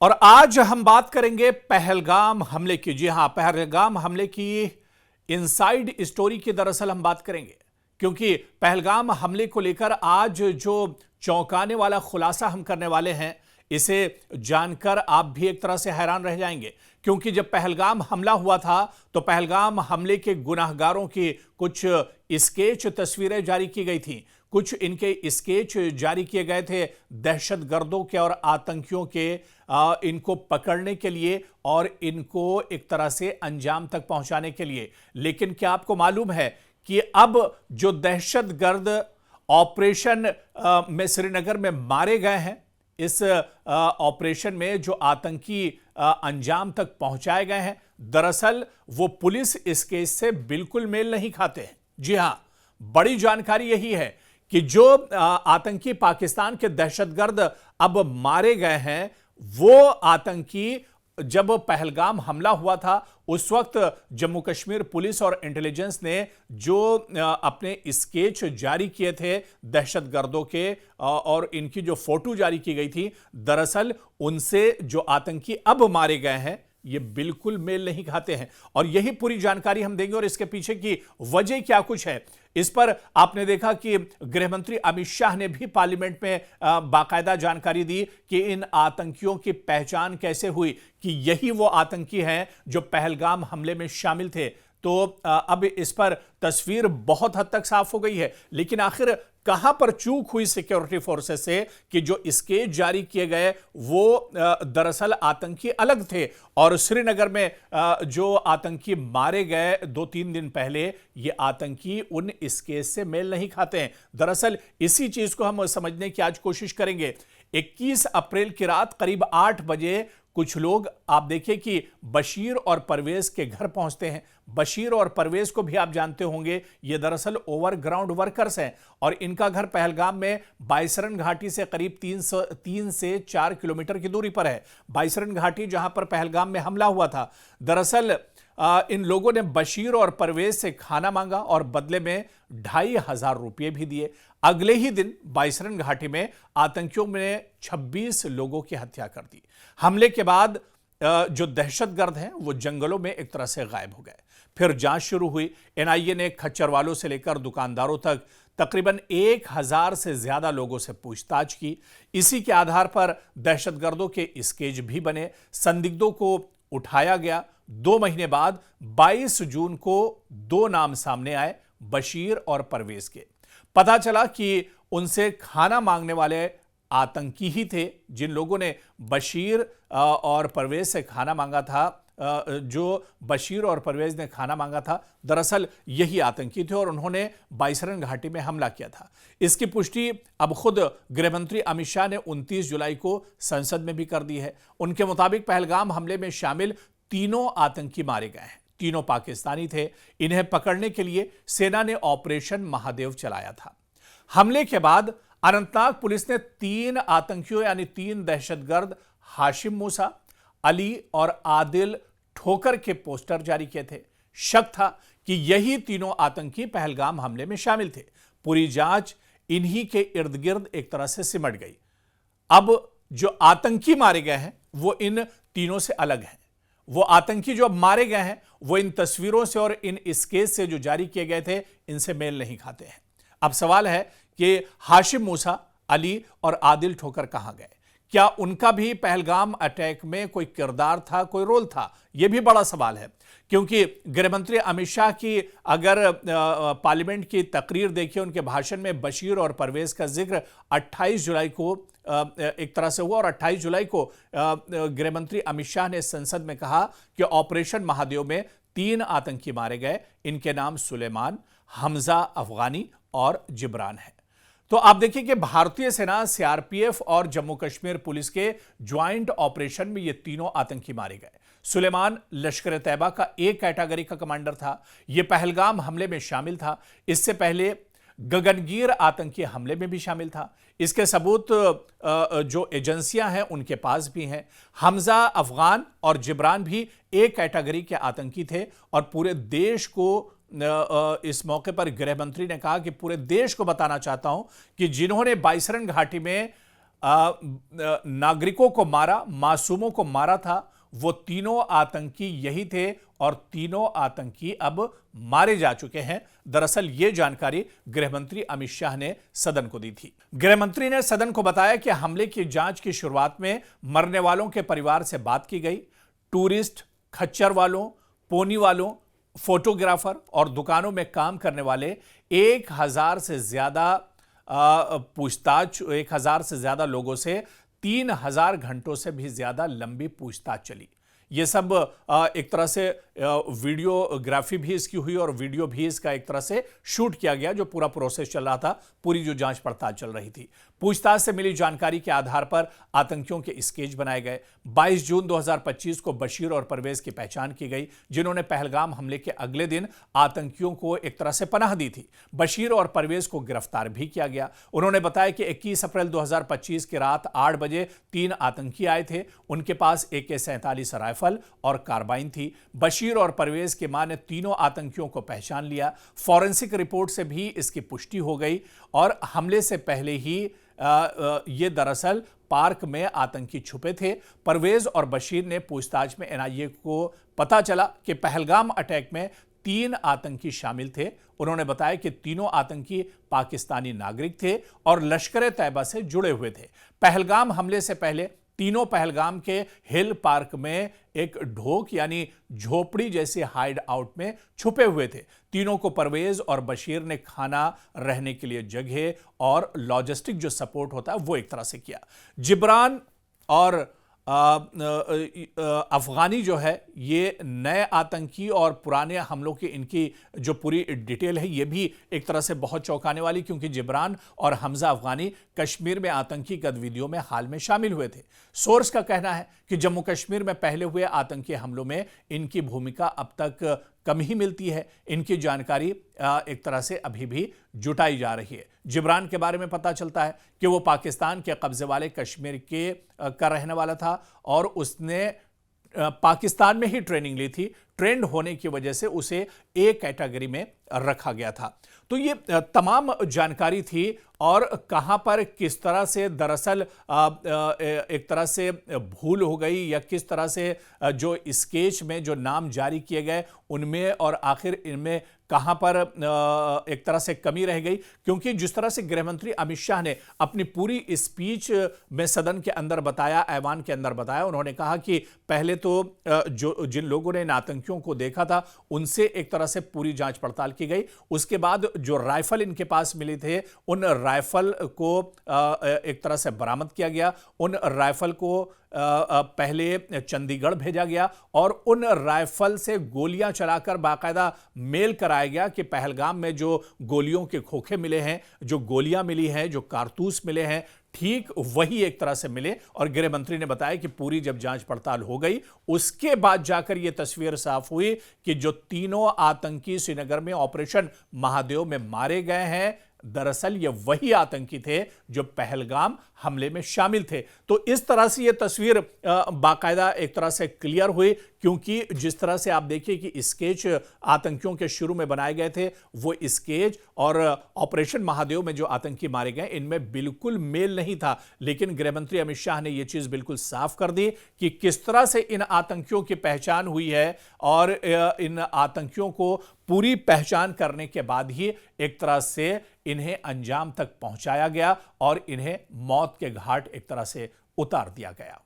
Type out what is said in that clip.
और आज हम बात करेंगे पहलगाम हमले की। जी हां, पहलगाम हमले की इनसाइड स्टोरी की दरअसल हम बात करेंगे, क्योंकि पहलगाम हमले को लेकर आज जो चौंकाने वाला खुलासा हम करने वाले हैं, इसे जानकर आप भी एक तरह से हैरान रह जाएंगे। क्योंकि जब पहलगाम हमला हुआ था तो पहलगाम हमले के गुनाहगारों की कुछ स्केच तस्वीरें जारी की गई थी। कुछ इनके स्केच जारी किए गए थे दहशतगर्दों के और आतंकियों के, इनको पकड़ने के लिए और इनको एक तरह से अंजाम तक पहुंचाने के लिए। लेकिन क्या आपको मालूम है कि अब जो दहशतगर्द ऑपरेशन में श्रीनगर में मारे गए हैं, इस ऑपरेशन में जो आतंकी अंजाम तक पहुंचाए गए हैं, दरअसल वो पुलिस इस केस से बिल्कुल मेल नहीं खाते हैं। जी हां, बड़ी जानकारी यही है कि जो आतंकी पाकिस्तान के दहशतगर्द अब मारे गए हैं, वो आतंकी जब पहलगाम हमला हुआ था उस वक्त जम्मू कश्मीर पुलिस और इंटेलिजेंस ने जो अपने स्केच जारी किए थे दहशतगर्दों के और इनकी जो फोटो जारी की गई थी, दरअसल उनसे जो आतंकी अब मारे गए हैं ये बिल्कुल मेल नहीं खाते हैं। और यही पूरी जानकारी हम देंगे और इसके पीछे की वजह क्या कुछ है, इस पर आपने देखा कि गृह मंत्री अमित शाह ने भी पार्लियामेंट में बाकायदा जानकारी दी कि इन आतंकियों की पहचान कैसे हुई कि यही वो आतंकी हैं जो पहलगाम हमले में शामिल थे। तो अब इस पर तस्वीर बहुत हद तक साफ हो गई है। लेकिन आखिर कहां पर चूक हुई सिक्योरिटी फोर्सेस से कि जो स्केच जारी किए गए वो दरअसल आतंकी अलग थे, और श्रीनगर में जो आतंकी मारे गए 2-3 दिन पहले, ये आतंकी उन स्केच से मेल नहीं खाते हैं। दरअसल इसी चीज को हम समझने की आज कोशिश करेंगे। 21 अप्रैल की रात करीब 8 बजे कुछ लोग, आप देखिए कि बशीर और परवेज के घर पहुंचते हैं। बशीर और परवेज को भी आप जानते होंगे, ये दरअसल ओवरग्राउंड वर्कर्स हैं और इनका घर पहलगाम में बाईसरन घाटी से करीब 3 से 4 किलोमीटर की दूरी पर है। बाईसरन घाटी जहां पर पहलगाम में हमला हुआ था। दरअसल इन लोगों ने बशीर और परवेज से खाना मांगा और बदले में 2,500 रुपये भी दिए। अगले ही दिन बाईसरन घाटी में आतंकियों ने 26 लोगों की हत्या कर दी। हमले के बाद जो दहशतगर्द हैं वो जंगलों में एक तरह से गायब हो गए। फिर जांच शुरू हुई। एनआईए ने खच्चरवालों से लेकर दुकानदारों तक तकरीबन 1,000 से ज्यादा लोगों से पूछताछ की। इसी के आधार पर दहशतगर्दों के स्केच भी बने, संदिग्धों को उठाया गया। 2 महीने बाद 22 जून को 2 नाम सामने आए, बशीर और परवेज के। पता चला कि उनसे खाना मांगने वाले आतंकी ही थे। जिन लोगों ने बशीर और परवेज से खाना मांगा था, जो बशीर और परवेज ने खाना मांगा था, दरअसल यही आतंकी थे और उन्होंने बाईसरन घाटी में हमला किया था। इसकी पुष्टि अब खुद गृहमंत्री अमित शाह ने 29 जुलाई को संसद में भी कर दी है। उनके मुताबिक पहलगाम हमले में शामिल तीनों आतंकी मारे गए हैं। तीनों पाकिस्तानी थे। इन्हें पकड़ने के लिए सेना ने ऑपरेशन महादेव चलाया था। हमले के बाद अनंतनाग पुलिस ने 3 आतंकियों यानी 3 दहशतगर्द हाशिम मूसा, अली और आदिल ठोकर के पोस्टर जारी किए थे। शक था कि यही तीनों आतंकी पहलगाम हमले में शामिल थे। पूरी जांच इन्हीं के इर्द गिर्द एक तरह से सिमट गई। अब जो आतंकी मारे गए हैं वो इन तीनों से अलग हैं। वो आतंकी जो अब मारे गए हैं वो इन तस्वीरों से और इन स्केच से जो जारी किए गए थे, इनसे मेल नहीं खाते हैं। अब सवाल है कि हाशिम मूसा, अली और आदिल ठोकर कहां गए? क्या उनका भी पहलगाम अटैक में कोई किरदार था, कोई रोल था? यह भी बड़ा सवाल है, क्योंकि गृहमंत्री अमित शाह की अगर पार्लियामेंट की तकरीर देखिए, उनके भाषण में बशीर और परवेज का जिक्र 28 जुलाई को एक तरह से हुआ और 28 जुलाई को गृहमंत्री अमित शाह ने संसद में कहा कि ऑपरेशन महादेव में 3 आतंकी मारे गए। इनके नाम सुलेमान, हमजा अफगानी और जिब्रान है। तो आप देखिए कि भारतीय सेना, सीआरपीएफ और जम्मू कश्मीर पुलिस के ज्वाइंट ऑपरेशन में ये तीनों आतंकी मारे गए। सुलेमान लश्कर तैयबा का A कैटेगरी का कमांडर था। यह पहलगाम हमले में शामिल था। इससे पहले गगनगीर आतंकी हमले में भी शामिल था। इसके सबूत जो एजेंसियां हैं उनके पास भी हैं। हमजा अफगान और जिब्रान भी A कैटेगरी के आतंकी थे और पूरे देश को इस मौके पर गृह मंत्री ने कहा कि पूरे देश को बताना चाहता हूं कि जिन्होंने बाईसरन घाटी में नागरिकों को मारा, मासूमों को मारा था, वो तीनों आतंकी यही थे और तीनों आतंकी अब मारे जा चुके हैं। दरअसल यह जानकारी गृहमंत्री अमित शाह ने सदन को दी थी। गृहमंत्री ने सदन को बताया कि हमले की जांच की शुरुआत में मरने वालों के परिवार से बात की गई। टूरिस्ट, खच्चर वालों, पोनी वालों, फोटोग्राफर और दुकानों में काम करने वाले 1000 से ज्यादा पूछताछ, 1000 से ज्यादा लोगों से 3000 घंटों से भी ज्यादा लंबी पूछताछ चली। ये सब एक तरह से वीडियोग्राफी भी इसकी हुई और वीडियो भी इसका एक तरह से शूट किया गया, जो पूरा प्रोसेस चल रहा था, पूरी जो जांच पड़ताल चल रही थी। पूछताछ से मिली जानकारी के आधार पर आतंकियों के स्केच बनाए गए। 22 जून 2025 को बशीर और परवेज की पहचान की गई, जिन्होंने पहलगाम हमले के अगले दिन आतंकियों को एक तरह से पनाह दी थी। बशीर और परवेज को गिरफ्तार भी किया गया। उन्होंने बताया कि 21 अप्रैल 2025 की रात 8 बजे 3 आतंकी आए थे। उनके पास AK-47 राइफल और कार्बाइन थी। बशीर और परवेज की मां ने तीनों आतंकियों को पहचान लिया। फॉरेंसिक रिपोर्ट से भी इसकी पुष्टि हो गई और हमले से पहले ही ये दरअसल पार्क में आतंकी छुपे थे। परवेज और बशीर ने पूछताछ में NIA को पता चला कि पहलगाम अटैक में 3 आतंकी शामिल थे। उन्होंने बताया कि तीनों आतंकी पाकिस्तानी नागरिक थे और लश्कर-ए-तैयबा से जुड़े हुए थे। पहलगाम हमले से पहले तीनों पहलगाम के हिल पार्क में एक ढोक यानी झोपड़ी जैसे हाइड आउट में छुपे हुए थे। तीनों को परवेज और बशीर ने खाना, रहने के लिए जगह और लॉजिस्टिक जो सपोर्ट होता है वो एक तरह से किया। जिब्रान और अफगानी जो है, ये नए आतंकी और पुराने हमलों की इनकी जो पूरी डिटेल है ये भी एक तरह से बहुत चौंकाने वाली, क्योंकि जिब्रान और हमजा अफगानी कश्मीर में आतंकी गतिविधियों में हाल में शामिल हुए थे। सोर्स का कहना है कि जम्मू कश्मीर में पहले हुए आतंकी हमलों में इनकी भूमिका अब तक कम ही मिलती है। इनकी जानकारी एक तरह से अभी भी जुटाई जा रही है। जिब्रान के बारे में पता चलता है कि वो पाकिस्तान के कब्जे वाले कश्मीर का रहने वाला था और उसने पाकिस्तान में ही ट्रेनिंग ली थी। ट्रेंड होने की वजह से उसे A कैटेगरी में रखा गया था। तो ये तमाम जानकारी थी और कहां पर किस तरह से दरअसल एक तरह से भूल हो गई या किस तरह से जो स्केच में जो नाम जारी किए गए उनमें और आखिर इनमें कहां पर एक तरह से कमी रह गई, क्योंकि जिस तरह से गृहमंत्री अमित शाह ने अपनी पूरी स्पीच में सदन के अंदर बताया, ऐवान के अंदर बताया, उन्होंने कहा कि पहले तो जिन लोगों ने इन आतंकियों को देखा था उनसे एक तरह से पूरी जांच पड़ताल की गई। उसके बाद जो राइफल इनके पास मिले थे उन राइफल को एक तरह से बरामद किया गया। उन राइफल को पहले चंडीगढ़ भेजा गया और उन राइफल से गोलियां चलाकर बाकायदा मेल कराया गया कि पहलगाम में जो गोलियों के खोखे मिले हैं, जो गोलियां मिली हैं, जो कारतूस मिले हैं, ठीक वही एक तरह से मिले। और गृह मंत्री ने बताया कि पूरी जब जांच पड़ताल हो गई उसके बाद जाकर यह तस्वीर साफ हुई कि जो तीनों आतंकी श्रीनगर में ऑपरेशन महादेव में मारे गए हैं, दरअसल ये वही आतंकी थे जो पहलगाम हमले में शामिल थे। तो इस तरह से ये तस्वीर बाकायदा एक तरह से क्लियर हुई, क्योंकि जिस तरह से आप देखिए कि स्केच आतंकियों के शुरू में बनाए गए थे, वो स्केच और ऑपरेशन महादेव में जो आतंकी मारे गए इनमें बिल्कुल मेल नहीं था। लेकिन गृहमंत्री अमित शाह ने यह चीज बिल्कुल साफ कर दी कि किस तरह से इन आतंकियों की पहचान हुई है और इन आतंकियों को पूरी पहचान करने के बाद ही एक तरह से इन्हें अंजाम तक पहुंचाया गया और इन्हें मौत के घाट एक तरह से उतार दिया गया।